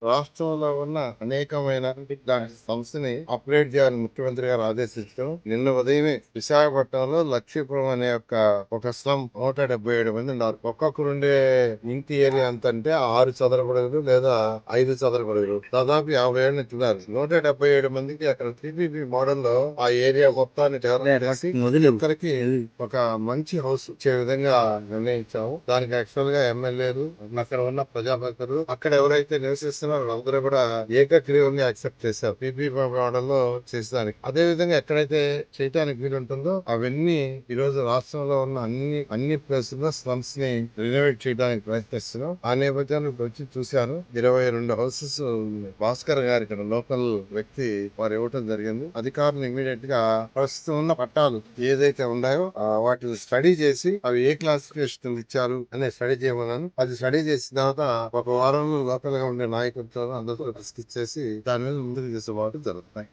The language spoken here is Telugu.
రాష్ట్రంలో ఉన్న అనేకమైన దాని సంస్థని అప్గ్రేడ్ చేయాలని ముఖ్యమంత్రి గారు ఆదేశించడం, నిన్న ఉదయమే విశాఖపట్నంలో లక్ష్మీపురం అనే ఒక స్లమ్ 177 మంది ఉన్నారు. ఒక్కొక్కరు ఉండే ఇంటి ఏరియా ఎంత అంటే 6 చదరపు అడుగులు లేదా 5 చదరపు అడుగులు, దాదాపు 50 ఏళ్ళ నుంచి ఉన్నారు. 177 మందికి అక్కడ టీపీపీ మోడల్ లో ఆ ఏరియా మొత్తాన్ని డెవలప్ చేసి ఇక్కడికి ఒక మంచి హౌస్ ఇచ్చే విధంగా నిర్ణయించాము. దానికి యాక్చువల్ గా ఎమ్మెల్యేలు, అక్కడ ఉన్న ప్రజాప్రతినిధులు, అక్కడ ఎవరైతే నివసిస్తున్నారో వాళ్ళందరూ కూడా ఏకగ్రీవంగా యాక్సెప్ట్ చేశారు పీపీ మోడల్ లో చేసేదానికి. అదే విధంగా ఎక్కడైతే చేయడానికి వీలు ఉంటుందో అవన్నీ ఈ రోజు రాష్ట్రంలో ఉన్న అన్ని ప్లేసుల్లో స్లమ్స్ ని రినోవేట్ చేయడానికి ప్రయత్నిస్తున్నాం. ఆ నేపథ్యాన్ని వచ్చి చూశాను. 22 హౌసెస్ భాస్కర్ గారు ఇక్కడ లోకల్ వ్యక్తి వారు ఇవ్వటం జరిగింది. అధికారులు ఇమీడియట్ గా ప్రస్తుతం ఉన్న పట్టాలు ఏదైతే ఉన్నాయో వాటిని స్టడీ చేసి అవి ఏ క్లాసిఫికేషన్ ఇచ్చారు అనే స్టడీ చేయమన్నాను. అది స్టడీ చేసిన తర్వాత ఒక వారంలో లోకల్ గా ఉండే నాయకులతో అందరితో డిస్కస్ చేసి దాని మీద ముందుకు తీసుకుపోవడం జరుగుతుంది.